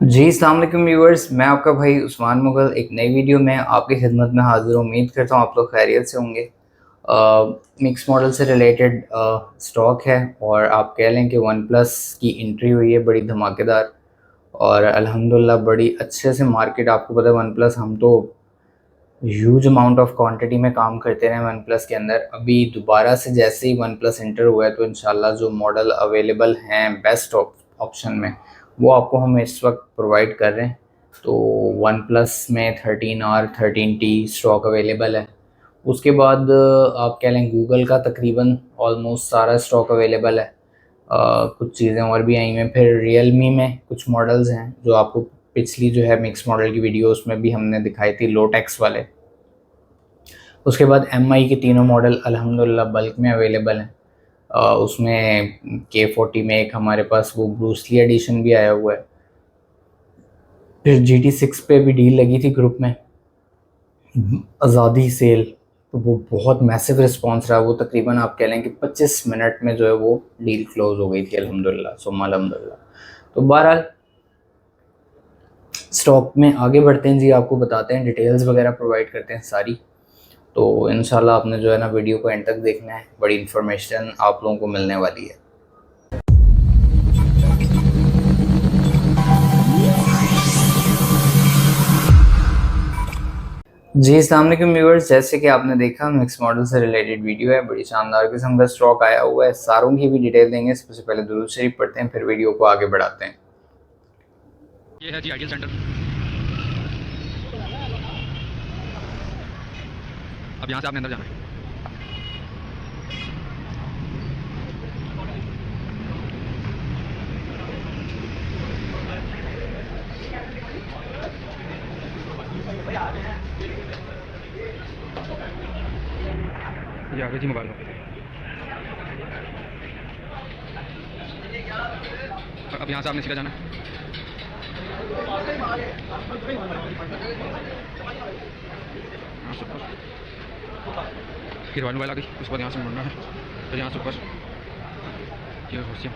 जी, अस्सलाम वालेकुम व्यूअर्स, मैं आपका भाई उस्मान मुग़ल एक नई वीडियो में आपकी खिदमत में हाज़िर हूँ। उम्मीद करता हूँ आप लोग खैरियत से होंगे। मिक्स मॉडल से रिलेटेड स्टॉक है और आप कह लें कि वन प्लस की एंट्री हुई है बड़ी धमाकेदार और अल्हम्दुलिल्लाह बड़ी अच्छे से मार्केट। आपको पता है वन प्लस हम तो ह्यूज अमाउंट ऑफ क्वांटिटी में काम करते रहे वन प्लस के अंदर। अभी दोबारा से जैसे ही वन प्लस एंटर हुआ है तो इंशाल्लाह जो मॉडल अवेलेबल हैं बेस्ट ऑप्शन में वो आपको हम इस वक्त प्रोवाइड कर रहे हैं। तो वन प्लस में 13R 13T स्टॉक अवेलेबल है। उसके बाद आप कह लें गूगल का तकरीबन ऑलमोस्ट सारा स्टॉक अवेलेबल है। कुछ चीज़ें और भी आई हैं। फिर रियलमी में कुछ मॉडल्स हैं जो आपको पिछली जो है मिक्स मॉडल की वीडियो उसमें भी हमने दिखाई थी, लो टैक्स वाले। उसके बाद एमआई के तीनों मॉडल अल्हम्दुलिल्लाह बल्क में अवेलेबल हैं। उसमें K40 में एक हमारे पास वो ब्रूसली एडिशन भी आया हुआ है। फिर GT6 पे भी डील लगी थी ग्रुप में, आज़ादी सेल, तो वो बहुत मैसिव रिस्पांस रहा। वो तकरीबन आप कह लें कि 25 मिनट में जो है वो डील क्लोज हो गई थी अल्हम्दुलिल्लाह सुम्मा अल्हम्दुलिल्लाह। तो बहरहाल स्टॉक में आगे बढ़ते हैं जी, आपको बताते हैं डिटेल्स वगैरह प्रोवाइड करते हैं सारी। तो इंशाल्लाह आपने जो है ना वीडियो को एंड तक देखना है, बड़ी इन्फॉर्मेशन आप लोगों को मिलने वाली है। जी, अस्सलाम वालेकुम व्यूअर्स, जैसे कि आपने देखा मिक्स मॉडल से रिलेटेड वीडियो है। बड़ी शानदार किस्म का स्टॉक आया हुआ है, सारों की भी डिटेल देंगे। सबसे पहले दुरूद शरीफ पढ़ते हैं, फिर वीडियो को आगे बढ़ाते हैं। ये है जी आइडियल सेंटर। अब यहाँ से आपने अंदर जाना है। ये आ गई जी मोबाइल। अब यहाँ से आपने सीधा जाना है। यहाँ से ऊपर फिर मोबाइल आ गई। उसके बाद यहाँ से मुड़ना है, फिर यहाँ से ऊपर ये कुर्सियाँ।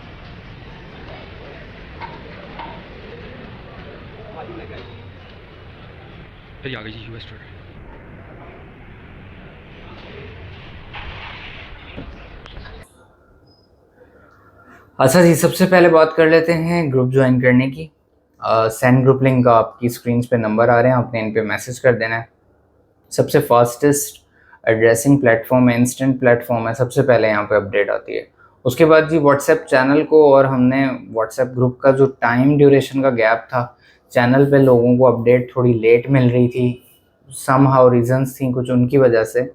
फिर आ गई जी US ट्रेड। अच्छा जी, सबसे पहले बात कर लेते हैं ग्रुप ज्वाइन करने की। सेंड ग्रुप लिंक का आपकी स्क्रीन पे नंबर आ रहे हैं, आपने इन पे मैसेज कर देना है। सबसे फास्टेस्ट एड्रेसिंग प्लेटफॉर्म है, इंस्टेंट प्लेटफॉर्म है, सबसे पहले यहाँ पे अपडेट आती है। उसके बाद जी व्हाट्सएप चैनल को, और हमने व्हाट्सएप ग्रुप का जो टाइम ड्यूरेशन का गैप था, चैनल पे लोगों को अपडेट थोड़ी लेट मिल रही थी, सम हाउ रीजंस थी कुछ उनकी वजह से,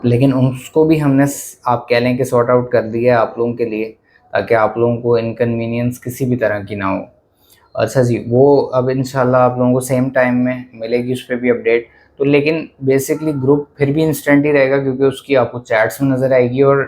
लेकिन उसको भी हमने आप कह लें कि सॉर्ट आउट कर दिया है आप लोगों के लिए, ताकि आप लोगों को इनकन्वीनियंस किसी भी तरह की ना हो। अच्छा जी, वो अब इंशाल्लाह आप लोगों को सेम टाइम में मिलेगी उस पर भी अपडेट। तो लेकिन बेसिकली ग्रुप फिर भी इंस्टेंट ही रहेगा, क्योंकि उसकी आपको चैट्स में नज़र आएगी, और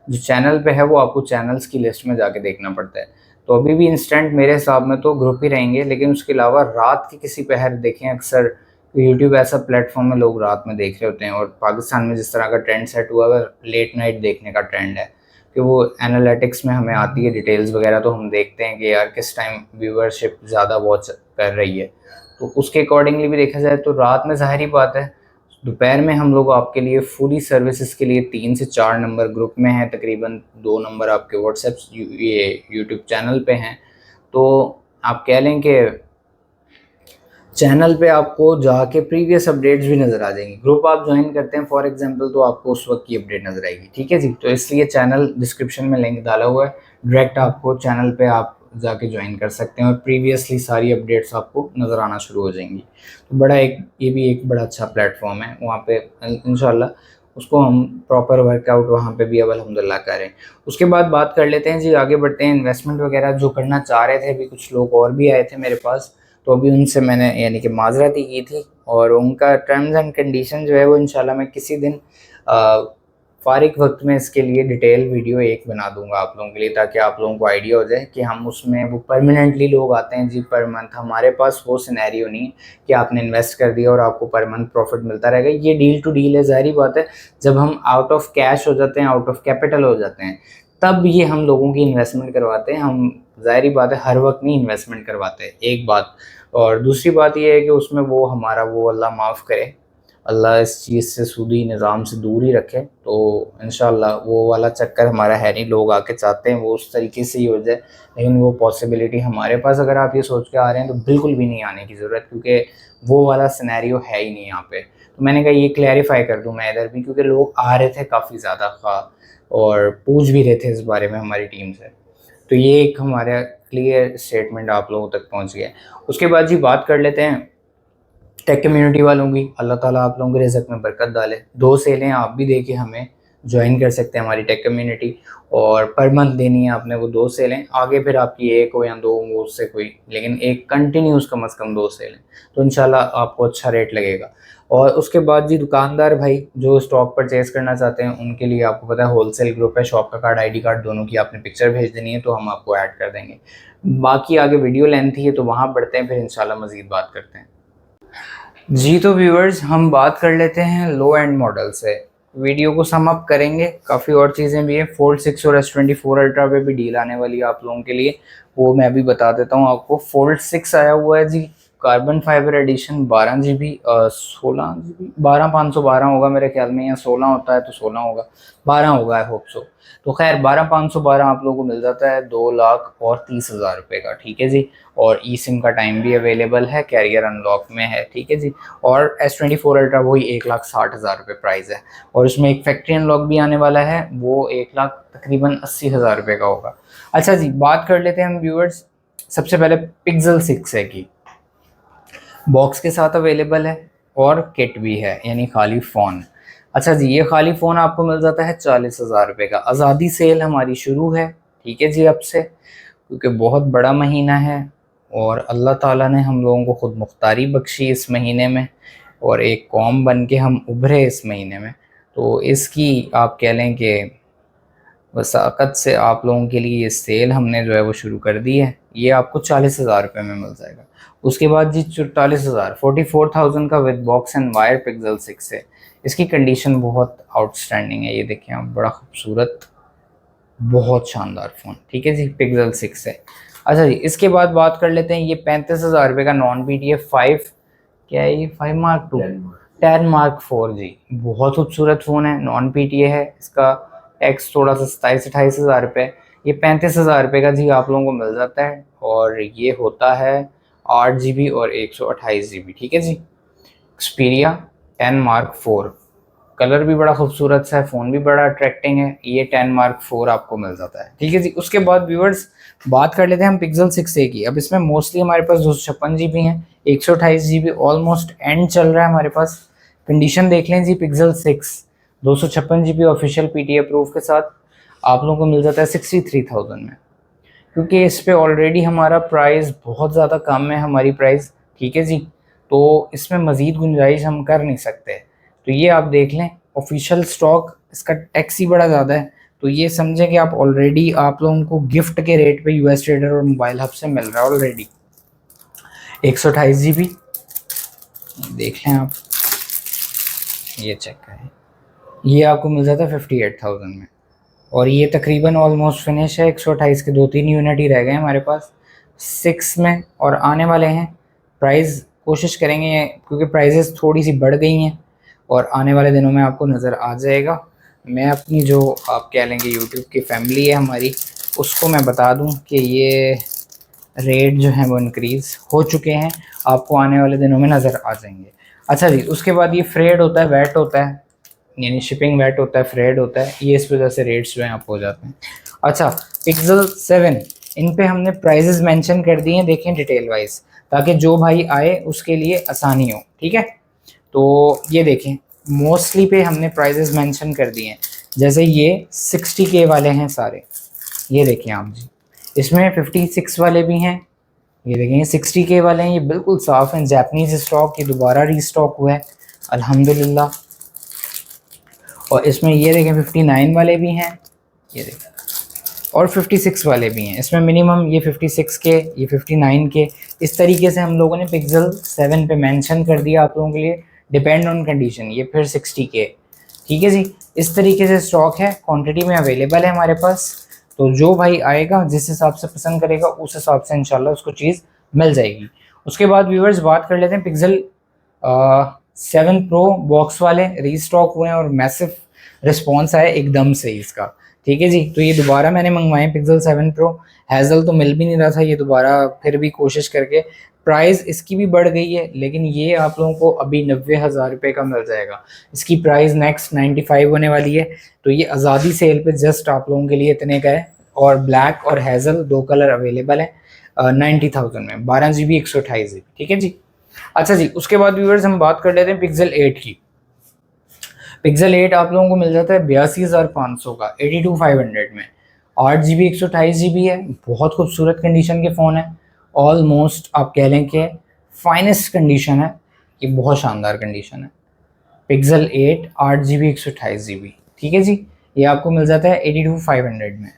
जो चैनल पे है वो आपको चैनल्स की लिस्ट में जाके देखना पड़ता है। तो अभी भी इंस्टेंट मेरे हिसाब में तो ग्रुप ही रहेंगे, लेकिन उसके अलावा रात की किसी पहर देखें, अक्सर यूट्यूब ऐसा प्लेटफॉर्म है लोग रात में देख रहे होते हैं, और पाकिस्तान में जिस तरह का ट्रेंड सेट हुआ है लेट नाइट देखने का ट्रेंड है, कि वो एनालिटिक्स में हमें आती है डिटेल्स वगैरह, तो हम देखते हैं कि यार किस टाइम व्यूअरशिप ज़्यादा वॉच कर रही है। तो उसके अकॉर्डिंगली भी देखा जाए तो रात में ज़ाहिर बात है, दोपहर में हम लोग आपके लिए फुली सर्विसेज के लिए 3 से 4 नंबर ग्रुप में हैं, तकरीबन 2 नंबर आपके व्हाट्सएप ये यूट्यूब चैनल पे हैं। तो आप कह लें कि चैनल पे आपको जाके प्रीवियस अपडेट्स भी नज़र आ जाएंगी। ग्रुप आप ज्वाइन करते हैं फॉर एग्जांपल, तो आपको उस वक्त की अपडेट नज़र आएगी। ठीक है जी, तो इसलिए चैनल डिस्क्रिप्शन में लिंक डाला हुआ है, डायरेक्ट आपको चैनल पे आप जाके ज्वाइन कर सकते हैं और प्रीवियसली सारी अपडेट्स आपको नज़र आना शुरू हो जाएंगी। तो बड़ा एक ये भी एक बड़ा अच्छा प्लेटफॉर्म है, वहाँ पे इंशाल्लाह उसको हम प्रॉपर वर्कआउट वहाँ पे भी अब अल्हम्दुलिल्लाह करें। उसके बाद बात कर लेते हैं जी, आगे बढ़ते हैं। इन्वेस्टमेंट वगैरह जो करना चाह रहे थे, अभी कुछ लोग और भी आए थे मेरे पास, तो अभी उनसे मैंने यानी कि माजरत ही की थी, और उनका टर्म्स एंड कंडीशन जो है वो इंशाल्लाह मैं किसी दिन फ़ारिग वक्त में इसके लिए डिटेल वीडियो एक बना दूंगा आप लोगों के लिए, ताकि आप लोगों को आइडिया हो जाए कि हम उसमें वो परमानेंटली लोग आते हैं जी पर मंथ। हमारे पास वो सिनेरियो नहीं है कि आपने इन्वेस्ट कर दिया और आपको पर मंथ प्रॉफिट मिलता रहेगा। ये डील टू डील है, ज़ाहिर बात है। जब हम आउट ऑफ कैश हो जाते हैं, आउट ऑफ कैपिटल हो जाते हैं, तब ये हम लोगों की इन्वेस्टमेंट करवाते हैं। हम ज़ाहिर बात है हर वक्त नहीं इन्वेस्टमेंट करवाते, एक बात। और दूसरी बात ये है कि उसमें वो हमारा वो अल्लाह माफ़ करे, अल्लाह इस चीज़ से सूदी निज़ाम से दूर ही रखे। तो इंशाल्लाह वो वाला चक्कर हमारा है नहीं, लोग आके चाहते हैं वो उस तरीके से ही हो जाए, लेकिन वो पॉसिबिलिटी हमारे पास अगर आप ये सोच के आ रहे हैं तो बिल्कुल भी नहीं आने की ज़रूरत, क्योंकि वो वाला सिनेरियो है ही नहीं यहाँ पे। तो मैंने कहा ये क्लैरिफाई कर दूँ मैं इधर भी, क्योंकि लोग आ रहे थे काफ़ी ज़्यादा खा और पूछ भी रहे थे इस बारे में हमारी टीम से। तो ये एक हमारा क्लियर स्टेटमेंट आप लोगों तक पहुँच गया। उसके बाद जी बात कर लेते हैं टेक कम्युनिटी वालों की। अल्लाह ताला आप लोगों के रिज़्क़ में बरकत डाले। 2 सेलें आप भी दे के हमें ज्वाइन कर सकते हैं हमारी टेक कम्युनिटी, और पर मंथ देनी है आपने वो 2 सेलें। आगे फिर आपकी 1 हो या 2 हो उससे कोई, लेकिन एक कंटिन्यूस कम से कम 2 सेलें, तो इंशाल्लाह आपको अच्छा रेट लगेगा। और उसके बाद जी दुकानदार भाई जो स्टॉक परचेज़ करना चाहते हैं उनके लिए आपको पता है होलसेल ग्रुप है, शॉप का कार्ड, आईडी कार्ड दोनों की आपने पिक्चर भेज देनी है तो हम आपको ऐड कर देंगे। बाकी आगे वीडियो लेंथी है तो वहाँ बढ़ते हैं, फिर इंशाल्लाह मज़ीद बात करते हैं। जी तो व्यूअर्स हम बात कर लेते हैं लो एंड मॉडल से, वीडियो को सम अप करेंगे। काफ़ी और चीज़ें भी हैं, फोल्ड 6 और S24 अल्ट्रा पे भी डील आने वाली है आप लोगों के लिए, वो मैं भी बता देता हूँ आपको। फोल्ड 6 आया हुआ है जी carbon fibre addition, 12 GB 16 GB 12,512 होगा मेरे ख्याल में, या 16 होता है तो 16 होगा, 12 होगा आई होप सो। तो खैर 12,512 आप लोगों को मिल जाता है 2,30,000 रुपये का, ठीक है जी। और ई सिम का टाइम भी अवेलेबल है, कैरियर अनलॉक में है, ठीक है जी। और S24 अल्ट्रा वही 1,60,000 रुपये प्राइस है, और उसमें एक फैक्ट्री अनलॉक भी आने वाला है, वो 1,80,000 रुपये का होगा। अच्छा जी बात कर लेते हैं हम व्यूअर्स, सबसे पहले पिक्सल 6 है की बॉक्स के साथ अवेलेबल है और किट भी है, यानी खाली फ़ोन। अच्छा जी ये खाली फ़ोन आपको मिल जाता है 40,000 रुपये का। आज़ादी सेल हमारी शुरू है, ठीक है जी अब से, क्योंकि बहुत बड़ा महीना है और अल्लाह ताला ने हम लोगों को ख़ुद मुख्तारी बख्शी इस महीने में, और एक कौम बन के हम उभरे इस महीने में। तो इसकी आप कह लें कि वसाक़त से आप लोगों के लिए ये सेल हमने जो है वो शुरू कर दी है। ये आपको 40,000 रुपये में मिल जाएगा। उसके बाद जी 44,000 44,000 का with box and wire pixel 6 है। इसकी कंडीशन बहुत आउटस्टैंडिंग है, ये देखें आप, बड़ा खूबसूरत बहुत शानदार फ़ोन, ठीक है जी, पिक्सल 6 है। अच्छा जी इसके बाद बात कर लेते हैं ये 35,000 रुपये का नॉन PTF 5, क्या है ये 5 Mark 2 10 Mark 4 जी, बहुत खूबसूरत फ़ोन है, नॉन PTA है, इसका टैक्स थोड़ा सा 27-28,000 रुपये। ये 35,000 रुपये का जी आप लोगों को मिल जाता है, और ये होता है 8 GB और 128 GB, ठीक है जी। एक्सपीरिया 10 Mark 4, कलर भी बड़ा खूबसूरत सा है, फ़ोन भी बड़ा अट्रैक्टिंग है, ये 10 Mark 4 आपको मिल जाता है, ठीक है जी। उसके बाद व्यूअर्स बात कर लेते हैं हम पिक्सल 6a की। अब इसमें मोस्टली हमारे पास 256 GB हैं, 128 GB ऑलमोस्ट एंड चल रहा है हमारे पास। कंडीशन देख लें जी, Pixel 6 256 GB official PTA proof के साथ आप लोगों को मिल जाता है 63,000 में, क्योंकि इस पे ऑलरेडी हमारा प्राइस बहुत ज़्यादा कम है, हमारी प्राइस, ठीक है जी। तो इसमें मज़ीद गुंजाइश हम कर नहीं सकते, तो ये आप देख लें ऑफिशियल स्टॉक, इसका टैक्स ही बड़ा ज़्यादा है, तो ये समझें कि आप ऑलरेडी आप लोगों को गिफ्ट के रेट पे US ट्रेडर और मोबाइल हब से मिल रहा है ऑलरेडी। 128 GB देख लें आप, ये चेक करें, ये आपको मिल जाता है 58,000 में, और ये तकरीबन ऑलमोस्ट फिनिश है। 128 के 2-3 यूनिट ही रह गए हमारे पास 6 में, और आने वाले हैं। प्राइस कोशिश करेंगे, क्योंकि प्राइजेस थोड़ी सी बढ़ गई हैं और आने वाले दिनों में आपको नज़र आ जाएगा। मैं अपनी जो आप कह लेंगे यूट्यूब की फैमिली है हमारी, उसको मैं बता दूं कि ये रेट जो है वो इंक्रीज़ हो चुके हैं, आपको आने वाले दिनों में नज़र आ जाएंगे। अच्छा जी उसके बाद ये फ्रेड होता है, वैट होता है, यानी शिपिंग वैट होता है, फ्रेड होता है, ये इस वजह से रेट्स जो हैं आप हो जाते हैं। अच्छा पिक्सल 7, इन पे हमने प्राइजेस मेंशन कर दिए हैं, देखें डिटेल वाइज, ताकि जो भाई आए उसके लिए आसानी हो, ठीक है। तो ये देखें मोस्टली पे हमने प्राइजेस मेंशन कर दिए हैं, जैसे ये 60K वाले हैं सारे, ये देखें आप जी, इसमें 56 वाले भी हैं, ये देखें 60K वाले हैं, ये बिल्कुल साफ़ हैं, जापानीज़ स्टॉक, ये दोबारा रीस्टॉक हुआ है अल्हम्दुलिल्लाह। और इसमें ये देखें 59 वाले भी हैं, ये देखें, और 56 वाले भी हैं। इसमें मिनिमम ये 56 के, ये 59 के, इस तरीके से हम लोगों ने पिक्सल 7 पे मेंशन कर दिया आप लोगों के लिए, डिपेंड ऑन कंडीशन। ये फिर 60 के, ठीक है जी। इस तरीके से स्टॉक है, क्वांटिटी में अवेलेबल है हमारे पास। तो जो भाई आएगा जिस हिसाब से पसंद करेगा उस हिसाब से इंशाल्लाह उसको चीज़ मिल जाएगी। उसके बाद व्यूअर्स बात कर लेते हैं पिक्सल 7 प्रो बॉक्स वाले रीस्टॉक हुए हैं और मैसिव रिस्पॉन्स आया एकदम से इसका। ठीक है जी, तो ये दोबारा मैंने मंगवाए पिक्सल 7 प्रो। हैज़ल तो मिल भी नहीं रहा था, ये दोबारा फिर भी कोशिश करके प्राइस इसकी भी बढ़ गई है, लेकिन ये आप लोगों को अभी 90,000 रुपये का मिल जाएगा। इसकी प्राइस नेक्स्ट 95 होने वाली है। तो ये आज़ादी सेल पे जस्ट आप लोगों के लिए इतने का है। और ब्लैक और हैज़ल दो कलर अवेलेबल है 90,000 में, 12 GB 128 GB। ठीक है जी। अच्छा जी, उसके बाद व्यूअर्स हम बात कर लेते हैं पिक्सल 8 की। पिक्सल 8 आप लोगों को मिल जाता है 82,500 का 82,500 में। 8 GB 128 GB है। बहुत खूबसूरत कंडीशन के फ़ोन है। ऑलमोस्ट आप कह लें कि फाइनेस्ट कंडीशन है, ये बहुत शानदार कंडीशन है। Pixel 8 8 GB 128 GB। ठीक है जी, ये आपको मिल जाता है 82,500 में।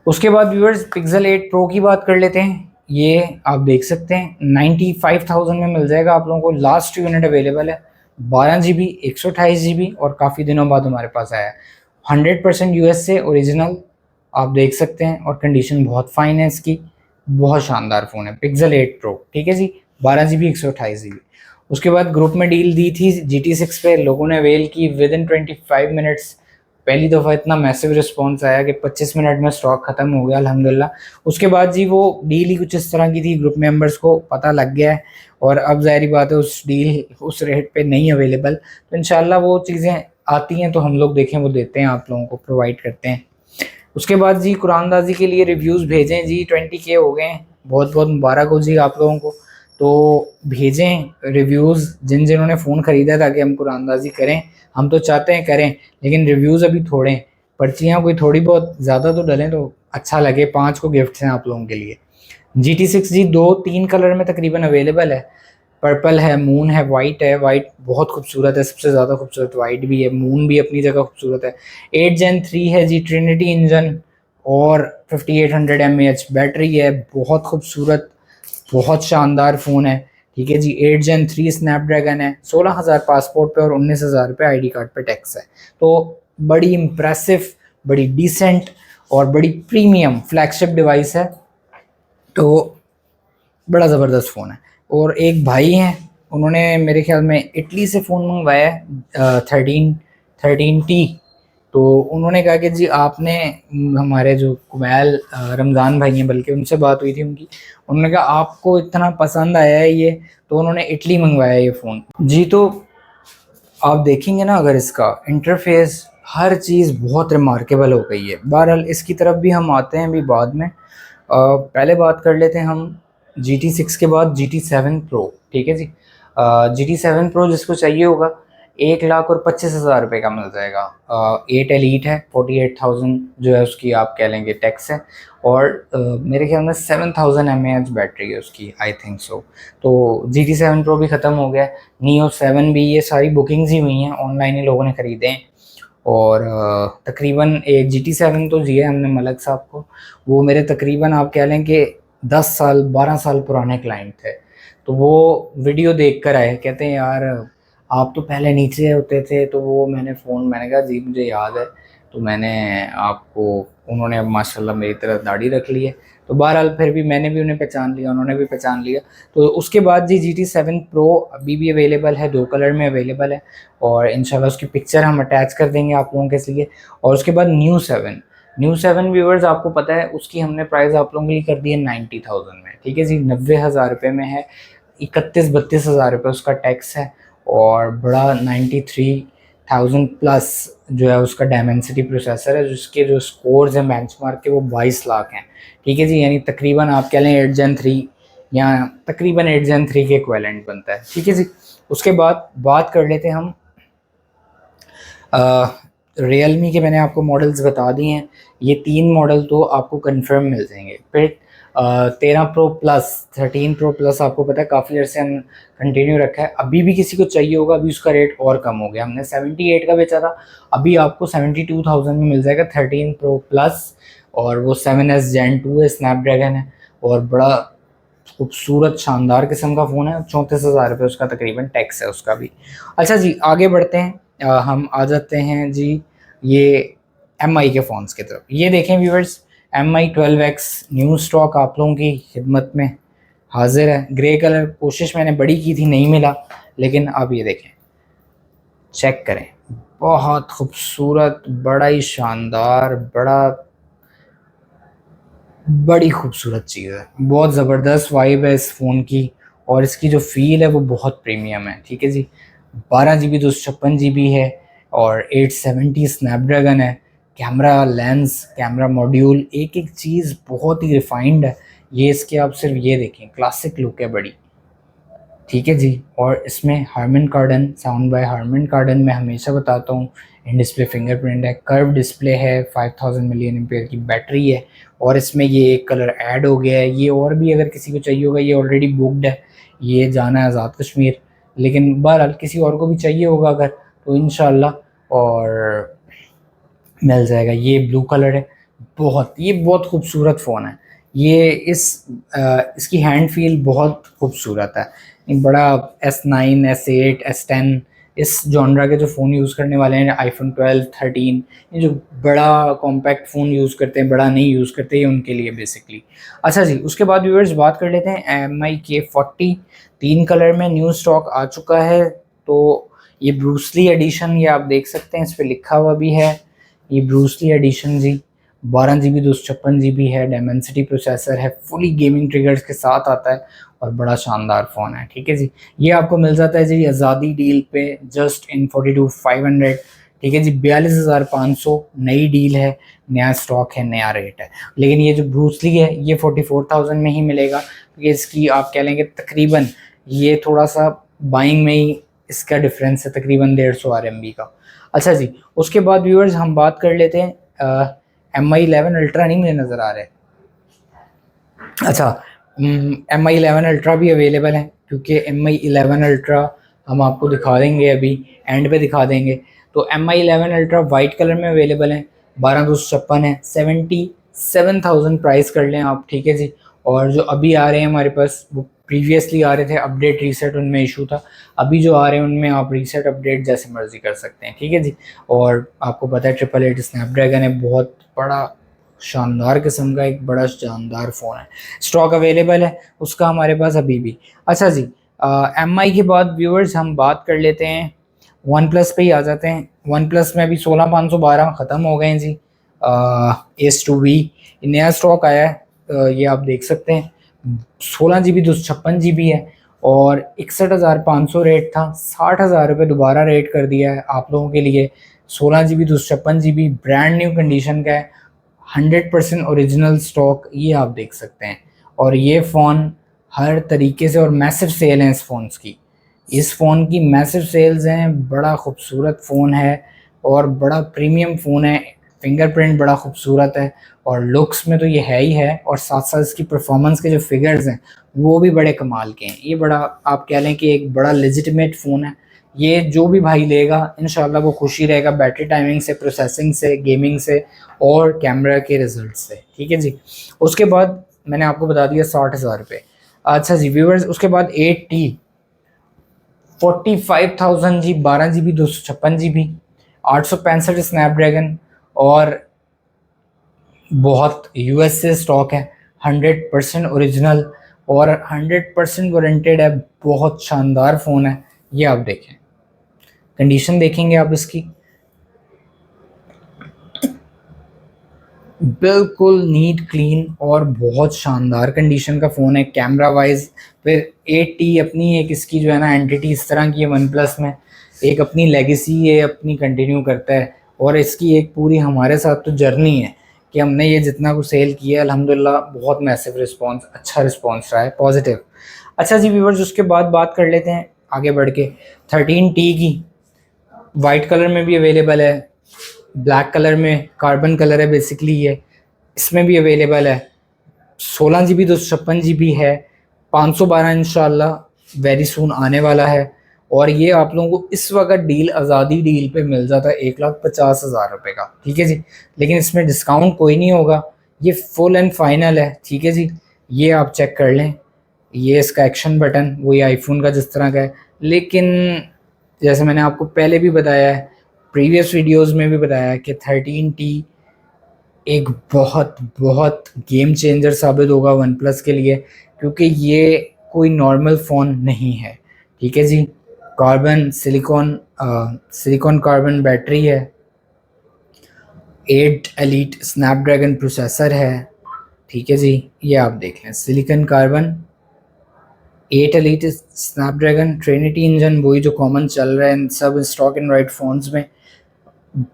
उसके बाद व्यूअर्स पिक्सल 8 प्रो की बात कर लेते हैं। ये आप देख सकते हैं 95,000 में मिल जाएगा आप लोगों को। लास्ट यूनिट अवेलेबल है 12 GB 128 GB और काफ़ी दिनों बाद हमारे पास आया है। 100% US से ओरिजिनल आप देख सकते हैं और कंडीशन बहुत फाइन है इसकी। बहुत शानदार फ़ोन है पिक्सल 8 प्रो। ठीक है जी, 12 GB 128 GB। उसके बाद ग्रुप में डील दी थी GT6 पे, लोगों ने अवेल की विद इन 25 मिनट्स। पहली दफ़ा इतना मैसिव रिस्पांस आया कि 25 मिनट में स्टॉक ख़त्म हो गया अल्हम्दुलिल्लाह। उसके बाद जी वो डील ही कुछ इस तरह की थी, ग्रुप मेंबर्स को पता लग गया है और अब ज़ाहिर बात है उस डील उस रेट पे नहीं अवेलेबल। तो इंशाल्लाह वो चीज़ें आती हैं तो हम लोग देखें वो देते हैं, आप लोगों को प्रोवाइड करते हैं। उसके बाद जी कुरानदाजी के लिए रिव्यूज़ भेजें जी, 20K हो गए हैं। बहुत बहुत मुबारक हो जी आप लोगों को। तो भेजें रिव्यूज़ जिन्होंने फ़ोन ख़रीदा है ताकि हम कुरानदाजी करें। हम तो चाहते हैं करें, लेकिन रिव्यूज़ अभी थोड़े हैं। पर्चियाँ कोई थोड़ी बहुत ज़्यादा तो डलें तो अच्छा लगे। 5 को गिफ्ट्स हैं आप लोगों के लिए। GT6 जी 2-3 कलर में तकरीबन अवेलेबल है। पर्पल है, मून है, वाइट है। वाइट बहुत खूबसूरत है, सबसे ज़्यादा खूबसूरत वाइट भी है, मून भी अपनी जगह खूबसूरत है। 8 Gen 3 है जी, ट्रिनिटी इंजन और 5800 mAh बैटरी है। बहुत खूबसूरत, बहुत शानदार फ़ोन है। ठीक है जी, 8 Gen 3 स्नैपड्रैगन है। 16,000 पासपोर्ट पे और 19,000 रुपये ID कार्ड पे टैक्स है। तो बड़ी इम्प्रेसिव, बड़ी डिसेंट और बड़ी प्रीमियम फ्लैगशिप डिवाइस है। तो बड़ा ज़बरदस्त फ़ोन है। और एक भाई हैं, उन्होंने मेरे ख्याल में इटली से फ़ोन मंगवाया है 13T। तो उन्होंने कहा कि जी आपने हमारे जो कुमैल रमज़ान भाई हैं, बल्कि उनसे बात हुई थी उनकी, उन्होंने कहा आपको इतना पसंद आया है ये, तो उन्होंने इटली मंगवाया ये फ़ोन जी। तो आप देखेंगे ना अगर इसका इंटरफेस हर चीज़ बहुत रिमार्केबल हो गई है। बहरहाल इसकी तरफ भी हम आते हैं अभी बाद में। पहले बात कर लेते हैं हम GT6 के बाद GT7 Pro। ठीक है जी, GT7 Pro जिसको चाहिए होगा 1,25,000 रुपये का मिल जाएगा। 8 एलीट है, 48,000 जो है उसकी आप कह लेंगे टैक्स है। और मेरे ख्याल में 7,000 mAh बैटरी है उसकी, आई थिंक सो। तो GT7 Pro भी ख़त्म हो गया। Neo 7 भी, ये सारी बुकिंग्स ही हुई हैं, ऑनलाइन ही लोगों ने ख़रीदे हैं। और तकरीबन एक GT7 तो दिया है हमने मलक साहब को। वो मेरे तकरीबन आप कह लें कि 10 साल 12 साल पुराने क्लाइंट थे। तो वो वीडियो देख कर आए, कहते हैं यार आप तो पहले नीचे होते थे। तो वो मैंने कहा जी मुझे याद है। तो मैंने आपको, उन्होंने अब माशाल्लाह मेरी तरह दाढ़ी रख ली है। तो बहरहाल फिर भी मैंने भी उन्हें पहचान लिया, उन्होंने भी पहचान लिया। तो उसके बाद जी GT7 Pro अभी भी अवेलेबल है, 2 कलर में अवेलेबल है और इंशाल्लाह उसकी पिक्चर हम अटैच कर देंगे आप लोगों के लिए। और उसके बाद न्यू 7 व्यूअर्स आपको पता है उसकी हमने प्राइस आप लोगों के लिए कर दी है 90,000 में। ठीक है जी, 90,000 रुपये में है। 31-32,000 रुपये उसका टैक्स है और बड़ा 93,000 प्लस जो है उसका डायमेंसिटी प्रोसेसर है, जिसके जो स्कोर्स हैं बेंचमार्क के वो 22 लाख हैं। ठीक है जी, यानी तकरीबन आप कह लें 8 Gen 3 या तकरीबन 8 Gen 3 के इक्विवेलेंट बनता है। ठीक है जी। उसके बाद बात कर लेते हैं हम रियलमी के। मैंने आपको मॉडल्स बता दिए हैं, ये 3 मॉडल तो आपको कंफर्म मिल जाएंगे। फिर 13 Pro प्लस 13 Pro प्लस आपको पता है काफ़ी अर्से हम कंटिन्यू रखा है। अभी भी किसी को चाहिए होगा, अभी उसका रेट और कम हो गया। हमने 78 का बेचा था, अभी आपको 72,000 में मिल जाएगा 13 Pro प्लस। और वो 7S Gen 2 है, स्नैपड्रैगन है और बड़ा खूबसूरत शानदार किस्म का फ़ोन है। 34,000 रुपये उसका तकरीबन टैक्स है उसका भी। अच्छा जी, आगे बढ़ते हैं। हम आ जाते हैं जी ये MI के फ़ोन्स की तरफ। ये देखें viewers, MI 12X new stock आप लोगों की खिदमत में हाजिर है। ग्रे कलर कोशिश मैंने बड़ी की थी, नहीं मिला, लेकिन अब ये देखें, चेक करें, बहुत खूबसूरत, बड़ा ही शानदार, बड़ी खूबसूरत चीज़ है। बहुत ज़बरदस्त वाइब है इस फ़ोन की, और इसकी जो फ़ील है वो बहुत प्रीमियम है। ठीक है जी, 12 GB 256 GB है और 870 स्नैपड्रैगन है। कैमरा लेंस, कैमरा मॉड्यूल, एक एक चीज़ बहुत ही रिफाइंड है। ये इसके आप सिर्फ ये देखें, क्लासिक लुक है बड़ी। ठीक है जी, और इसमें हारमन कार्डन, साउंड बाय हारमन कार्डन, मैं हमेशा बताता हूँ। इन डिस्प्ले फिंगरप्रिंट है, कर्व डिस्प्ले है, 5000 मिलियन एम्पेयर की बैटरी है, और इसमें ये एक कलर ऐड हो गया है। ये और भी अगर किसी को चाहिए होगा, ये ऑलरेडी बुकड है, ये जाना है आज़ाद कश्मीर, लेकिन बहरहाल किसी और को भी चाहिए होगा अगर, तो इंशाल्लाह और मिल जाएगा। ये ब्लू कलर है, ये बहुत खूबसूरत फ़ोन है। ये इसकी हैंड फील बहुत खूबसूरत है। एक बड़ा S9, S8, S10 इस जॉनरा के जो फ़ोन यूज़ करने वाले हैं, आईफोन 12, 13, ये जो बड़ा कॉम्पैक्ट फ़ोन यूज़ करते हैं, बड़ा नहीं यूज़ करते, ये उनके लिए बेसिकली। अच्छा जी, उसके बाद व्यूअर्स बात कर लेते हैं MI K40 3 कलर में न्यू स्टॉक आ चुका है। तो ये ब्रूसली एडिशन, ये आप देख सकते हैं, इस पर लिखा हुआ भी है, ये ब्रूसली एडिशन जी। 12 GB 256 GB है, डायमेंसिटी प्रोसेसर है, फुली गेमिंग ट्रिगर्स के साथ आता है, और बड़ा शानदार फ़ोन है। ठीक है जी, ये आपको मिल जाता है जी आज़ादी डील पे, जस्ट इन 42,500। ठीक है जी, 42,500 नई डील है, नया स्टॉक है, नया रेट है। लेकिन ये जो ब्रूसली है ये 44,000 में ही मिलेगा, क्योंकि इसकी आप कह लेंगे तकरीबन, ये थोड़ा सा बाइंग में ही इसका डिफरेंस है, तकरीबन 150 RMB का। अच्छा जी, उसके बाद व्यूअर्स हम बात कर लेते हैं MI 11 अल्ट्रा, नहीं मुझे नज़र आ रहा है। अच्छा, MI 11 अल्ट्रा भी अवेलेबल है, क्योंकि MI 11 अल्ट्रा हम आपको दिखा देंगे, अभी एंड पे दिखा देंगे। तो MI 11 अल्ट्रा वाइट कलर में अवेलेबल है, 12,256 है, 77,000 प्राइस कर लें आप। ठीक है जी, और जो अभी आ रहे हैं हमारे पास, वो प्रीवियसली आ रहे थे, अपडेट रीसेट उनमें इशू था। अभी जो आ रहे हैं उनमें आप रीसेट अपडेट जैसे मर्जी कर सकते हैं। ठीक है जी, और आपको पता है 888 स्नैपड्रैगन है, बहुत बड़ा शानदार किस्म का एक बड़ा शानदार फ़ोन है, स्टॉक अवेलेबल है उसका हमारे पास अभी भी। अच्छा जी, MI के बाद व्यूअर्स हम बात कर लेते हैं वन प्लस पे ही आ जाते हैं। वन प्लस में अभी 16,512 ख़त्म हो गए हैं जी। S2V नया स्टॉक आया है, ये आप देख सकते हैं, 16 GB 256 GB है, और 61,500 रेट था, 60,000 रुपये दोबारा रेट कर दिया है आप लोगों के लिए। 16 GB 256 GB brand new condition का है, 100% ओरिजिनल स्टॉक, ये आप देख सकते हैं। और ये फ़ोन हर तरीके से, और मैसिव सेल हैं इस फ़ोन्स की, इस फ़ोन की मैसिव सेल्स हैं। बड़ा खूबसूरत फ़ोन है और बड़ा प्रीमियम फ़ोन है, फिंगरप्रिंट बड़ा खूबसूरत है, और लुक्स में तो ये है ही है, और साथ साथ इसकी परफॉर्मेंस के जो फिगर्स हैं वो भी बड़े कमाल के हैं। ये बड़ा आप कह लें कि एक बड़ा लेजिटिमेट फ़ोन है। ये जो भी भाई लेगा इंशाल्लाह वो खुशी रहेगा, बैटरी टाइमिंग से, प्रोसेसिंग से, गेमिंग से, और कैमरा के रिजल्ट से। ठीक है जी, उसके बाद मैंने आपको बता दिया 60,000 रुपये। अच्छा जी व्यूअर्स, उसके बाद 8T 45,000 जी, 12 GB 256 GB, 865 स्नैपड्रैगन, और बहुत US से स्टॉक है, 100% ओरिजिनल और 100% वारंटेड है, बहुत शानदार फ़ोन है। ये आप देखें, कंडीशन देखेंगे आप इसकी, बिल्कुल नीट क्लीन और बहुत शानदार कंडीशन का फ़ोन है कैमरा वाइज। फिर 8T अपनी एक इसकी जो है ना एंटिटी इस तरह की है वन प्लस में, एक अपनी लेगेसी ये अपनी कंटिन्यू करता है, और इसकी एक पूरी हमारे साथ तो जर्नी है कि हमने ये जितना कुछ सेल किया है अल्हम्दुलिल्लाह बहुत मैसिव रिस्पांस, अच्छा रिस्पांस रहा है, पॉजिटिव। अच्छा जी व्यूअर्स, उसके बाद बात कर लेते हैं आगे बढ़ के 13T की। वाइट कलर में भी अवेलेबल है, ब्लैक कलर में, कार्बन कलर है बेसिकली ये, इसमें भी अवेलेबल है। 16 GB 256 GB है, 512 इंशाल्लाह वेरी सून आने वाला है। और ये आप लोगों को इस वक्त डील, आज़ादी डील पे मिल जाता है 1,50,000 रुपये का। ठीक है जी, लेकिन इसमें डिस्काउंट कोई नहीं होगा, ये फुल एंड फाइनल है। ठीक है जी, ये आप चेक कर लें, ये इसका एक्शन बटन वही आईफोन का जिस तरह का है, लेकिन जैसे मैंने आपको पहले भी बताया है, प्रीवियस वीडियोस में भी बताया है कि 13T एक बहुत बहुत गेम चेंजर साबित होगा वन प्लस के लिए, क्योंकि ये कोई नॉर्मल फ़ोन नहीं है। ठीक है जी, carbon silicon silicon carbon battery है, 8 एलीट स्नैपड्रैगन प्रोसेसर है। ठीक है जी, ये आप देख लें, silicon carbon 8 elite Snapdragon Trinity engine, वही जो कॉमन चल रहा है इन सब स्टॉक एंड्रॉइड फ़ोन्स में।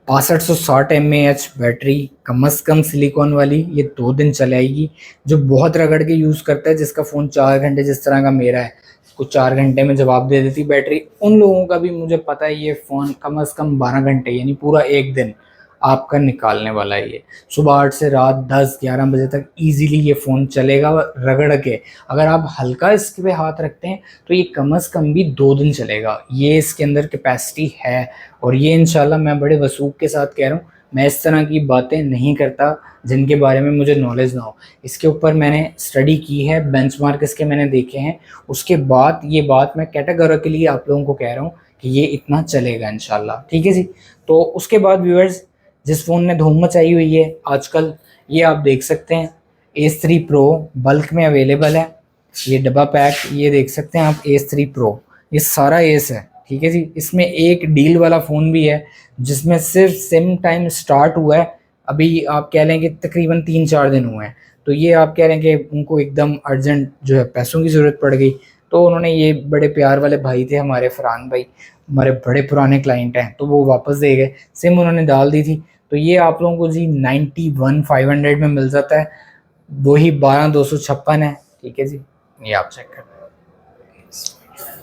6260 mAh बैटरी, कम से कम सिलिकॉन वाली, ये 2 दिन चलाएगी। जो बहुत रगड़ के यूज़ करता है, जिसका फ़ोन 4 घंटे, जिस तरह का मेरा है, उसको 4 घंटे में जवाब दे देती बैटरी, उन लोगों का भी मुझे पता है ये फ़ोन कम से कम 12 घंटे यानी पूरा एक दिन आपका निकालने वाला है। ये सुबह 8 से रात 10-11 बजे तक इजीली ये फ़ोन चलेगा रगड़ के। अगर आप हल्का इसके पे हाथ रखते हैं तो ये कम से कम भी 2 दिन चलेगा। ये इसके अंदर कैपेसिटी है, और ये इंशाल्लाह मैं बड़े वसूख के साथ कह रहा हूँ। मैं इस तरह की बातें नहीं करता जिनके बारे में मुझे नॉलेज ना हो। इसके ऊपर मैंने स्टडी की है, बेंचमार्क इसके मैंने देखे हैं। उसके बाद ये बात मैं कैटेगोरिकली आप लोगों को कह रहा हूँ कि ये इतना चलेगा इंशाल्लाह। ठीक है जी। तो उसके बाद व्यूअर्स, जिस फ़ोन ने धूम मचाई हुई है आजकल, ये आप देख सकते हैं, A3 Pro बल्क में अवेलेबल है। ये डब्बा पैक, ये देख सकते हैं आप, A3 Pro, ये सारा एस है। ठीक है जी। इसमें एक डील वाला फ़ोन भी है जिसमें सिर्फ सिम टाइम स्टार्ट हुआ है, अभी आप कह लें कि तकरीबन 3-4 दिन हुए हैं। तो ये आप कह रहे हैं कि उनको एकदम अर्जेंट जो है पैसों की ज़रूरत पड़ गई, तो उन्होंने, ये बड़े प्यार वाले भाई थे हमारे, फरहान भाई, हमारे बड़े पुराने क्लाइंट हैं, तो वो वापस दे गए, सिम उन्होंने डाल दी थी। तो ये आप लोगों को जी 91,500 में मिल जाता है, वही 12,256 है। ठीक है जी, ये आप चेक कर,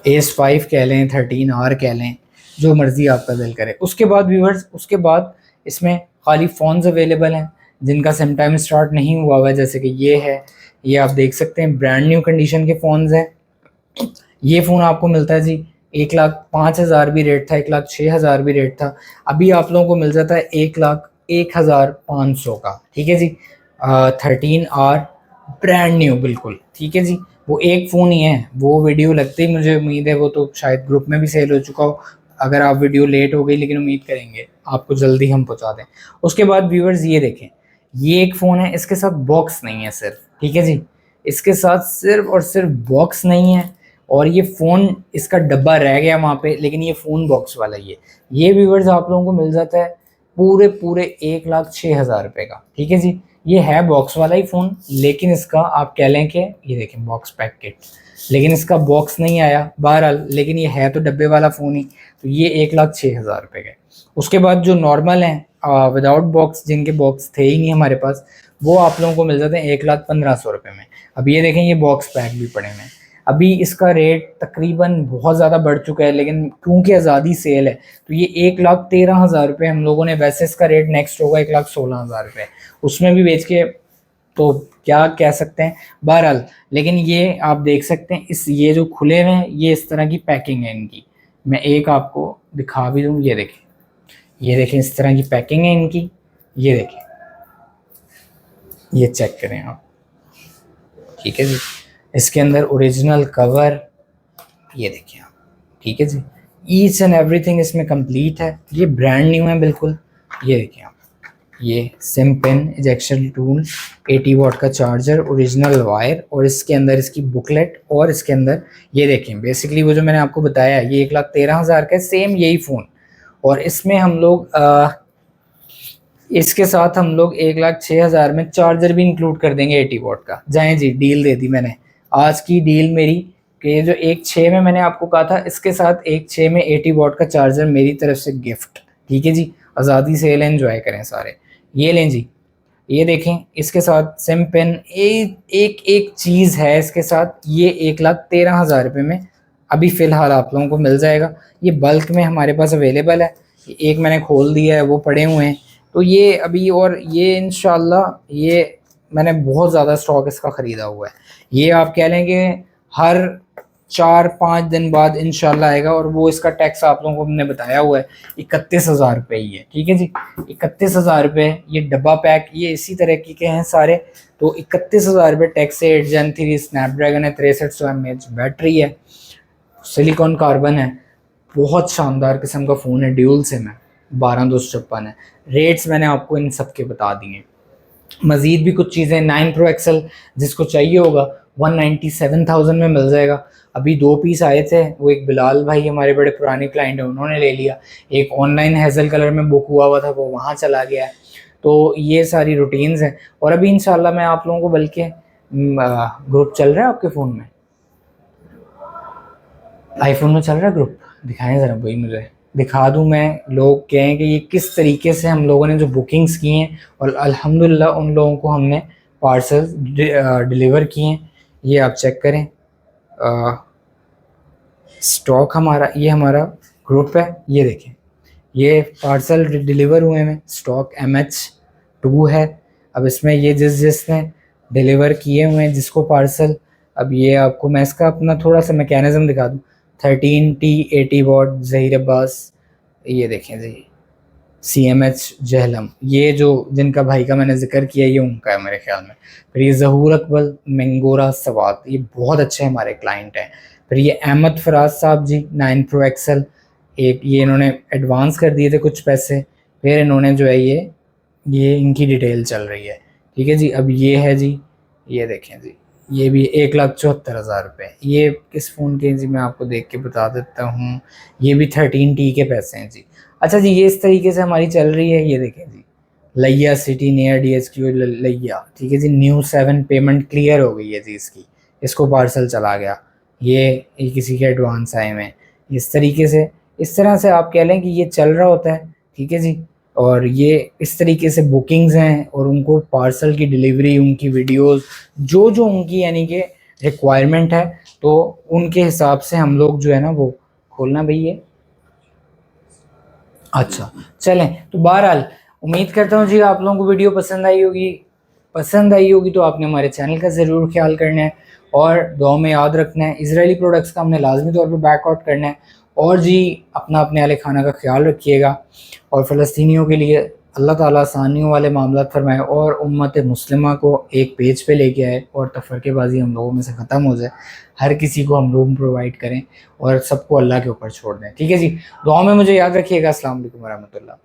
AS5 कह लें, 13R कह लें, जो मर्ज़ी आपका दिल करे। उसके बाद व्यूअर्स, उसके बाद इसमें खाली फ़ोन्स अवेलेबल हैं जिनका सिम टाइम स्टार्ट नहीं हुआ हुआ है, जैसे कि ये है, ये आप देख सकते हैं, ब्रांड न्यू कंडीशन के फ़ोन्स हैं। ये फ़ोन आपको मिलता है जी 1,05,000 भी रेट था, 1,06,000 भी रेट था, अभी आप लोगों को मिल जाता है 1,01,500 का। ठीक है जी। 13R ब्रांड न्यू बिल्कुल। ठीक है जी। वो एक फ़ोन ही है, वो वीडियो लगते ही मुझे उम्मीद है वो तो शायद ग्रुप में भी सेल हो चुका हो, अगर आप वीडियो लेट हो गई, लेकिन उम्मीद करेंगे आपको जल्दी हम पहुंचा दें। उसके बाद व्यूअर्स ये देखें, ये एक फ़ोन है, इसके साथ बॉक्स नहीं है सिर्फ। ठीक है जी, इसके साथ सिर्फ और सिर्फ बॉक्स नहीं है, और ये फ़ोन, इसका डब्बा रह गया वहाँ पे, लेकिन ये फ़ोन बॉक्स वाला ही है। ये व्यूअर्स आप लोगों को मिल जाता है पूरे पूरे 1,06,000 रुपये का। ठीक है जी। ये है बॉक्स वाला ही फ़ोन, लेकिन इसका आप कह लें कि ये देखें बॉक्स पैक किट, लेकिन इसका बॉक्स नहीं आया बहरहाल, लेकिन ये है तो डब्बे वाला फ़ोन ही। तो ये 1,06,000 रुपये का। उसके बाद जो नॉर्मल हैं विदाउट बॉक्स, जिनके बॉक्स थे ही नहीं हमारे पास, वो आप लोगों को मिल जाते हैं 1,15,000 रुपये में। अब ये देखें, ये बॉक्स पैक भी पड़े हुए हैं। अभी इसका रेट तकरीबन बहुत ज़्यादा बढ़ चुका है, लेकिन क्योंकि आज़ादी सेल है तो ये 1,13,000 रुपये हम लोगों ने, वैसे इसका रेट नेक्स्ट होगा 1,16,000 रुपये, उसमें भी बेच के, तो क्या कह सकते हैं बहरहाल। लेकिन ये आप देख सकते हैं, इस ये जो खुले हुए हैं, ये इस तरह की पैकिंग है इनकी। मैं एक आपको दिखा भी दूँ, ये देखें, ये देखें, इस तरह की पैकिंग है इनकी। ये देखें, ये चेक करें आप। ठीक है जी। इसके अंदर ओरिजिनल कवर, ये देखिए आप। ठीक है जी, ईच एंड एवरीथिंग इसमें कंप्लीट है। ये ब्रांड न्यू है बिल्कुल। ये देखिए आप, ये सिम पिन, इजेक्शन टूल, 80 वाट का चार्जर, ओरिजिनल वायर, और इसके अंदर इसकी बुकलेट, और इसके अंदर ये देखें, बेसिकली वो जो मैंने आपको बताया, ये 1,13,000 का है, सेम यही फ़ोन। और इसमें हम लोग इसके साथ हम लोग 1,06,000 में चार्जर भी इंक्लूड कर देंगे 80 वाट का। जाएं जी, डील दे दी मैंने, आज की डील मेरी, कि ये जो 1,6 में मैंने आपको कहा था, इसके साथ 1,6 में 80 वाट का चार्जर मेरी तरफ से गिफ्ट। ठीक है जी, आज़ादी सेल एंजॉय करें सारे। ये लें जी, ये देखें, इसके साथ सिम पिन, एक एक चीज़ है इसके साथ। ये 1,13,000 रुपये में अभी फ़िलहाल आप लोगों को मिल जाएगा। ये बल्क में हमारे पास अवेलेबल है, एक मैंने खोल दिया है, वो पड़े हुए हैं। तो ये अभी, और ये इंशाल्लाह ये मैंने बहुत ज़्यादा स्टॉक इसका ख़रीदा हुआ है। ये आप कह लें कि हर 4-5 दिन बाद इंशाल्लाह आएगा, और वो इसका टैक्स आप लोगों को हमने बताया हुआ है 31,000 रुपये ही है। ठीक है जी, 31,000 रुपये। ये डब्बा पैक, ये इसी तरह के हैं सारे। तो 31,000 रुपये टैक्स से। 8 Gen 3 स्नैपड्रैगन है, 6300 mAh बैटरी है, सिलिकॉन कार्बन है, बहुत शानदार किस्म का फ़ोन है, ड्यूल सिम है, 12,256 है। रेट्स मैंने आपको इन सब के बता दिए। मज़ीद भी कुछ चीज़ें 9 प्रो एक्सल जिसको चाहिए होगा 197,000 में मिल जाएगा। अभी 2 पीस आए थे, वो एक बिलाल भाई हमारे बड़े पुराने क्लाइंट हैं, उन्होंने ले लिया। एक ऑनलाइन हेज़ल कलर में बुक हुआ था, वो वहाँ चला गया है। तो ये सारी रूटीन्स हैं। और अभी इंशाल्लाह मैं आप लोगों को, बल्कि ग्रुप चल रहा है आपके फ़ोन में, आईफोन में चल रहा है ग्रुप, दिखाएं ज़रा भाई, मुझे दिखा दूं मैं, लोग कहें कि ये किस तरीके से हम लोगों ने जो बुकिंग्स की हैं और अल्हम्दुलिल्लाह उन लोगों को हमने पार्सल डिलीवर किए हैं। ये आप चेक करें, स्टॉक हमारा, ये हमारा ग्रुप है, ये देखें, ये पार्सल डिलीवर हुए हैं, स्टॉक MH2 है। अब इसमें ये जिसने डिलीवर किए हुए हैं जिसको पार्सल, अब ये आपको मैं इसका अपना थोड़ा सा मैकेनिज़्म दिखा दूँ। 13T80 वॉट ज़हीर अब्बास, ये देखें जी, CMH जहलम, ये जो जिनका भाई का मैंने जिक्र किया ये उनका है मेरे ख्याल में। फिर ये ज़हूर अकबल मंगोरा सवात, ये बहुत अच्छे हमारे क्लाइंट हैं। फिर ये अहमद फराज साहब जी 9 प्रो एक्सल, एक ये इन्होंने एडवांस कर दिए थे कुछ पैसे, फिर इन्होंने जो है ये इनकी डिटेल चल रही है। ठीक है जी। अब ये है जी, ये देखें जी, ये भी 1,74,000 रुपये। ये किस फ़ोन के हैं जी, मैं आपको देख के बता देता हूँ। ये भी 13T के पैसे हैं जी। अच्छा जी, ये इस तरीके से हमारी चल रही है। ये देखें जी, लिया सिटी नियर DHQ लिया, ठीक है जी। न्यू 7 पेमेंट क्लियर हो गई है जी इसकी, इसको पार्सल चला गया। ये किसी के एडवांस आए हुए हैं। इस तरीके से, इस तरह से आप कह लें कि ये चल रहा होता है। ठीक है जी। और ये इस तरीके से बुकिंग्स हैं और उनको पार्सल की डिलीवरी, उनकी वीडियोस, जो जो उनकी यानी कि रिक्वायरमेंट है, तो उनके हिसाब से हम लोग जो है ना वो खोलना भैया। अच्छा, चलें, तो बहरहाल उम्मीद करता हूँ जी आप लोगों को वीडियो पसंद आई होगी। पसंद आई होगी तो आपने हमारे चैनल का ज़रूर ख्याल करना है और दुआ में याद रखना है, इजरायली प्रोडक्ट्स का हमने लाजमी तौर पर बैकआउट करना है। और जी अपना अपने अहले खाना का ख्याल रखिएगा और फ़लस्तीनियों के लिए अल्लाह ताला आसानियों वाले मामला फरमाए और उम्मत मुस्लिमा को एक पेज पे लेके आए और तफरक़ेबाज़ी हम लोगों में से ख़त्म हो जाए। हर किसी को हम रूम प्रोवाइड करें और सबको अल्लाह के ऊपर छोड़ दें। ठीक है जी, दुआ में मुझे याद रखिएगा। अस्सलाम वालेकुम वरहमतुल्लाह।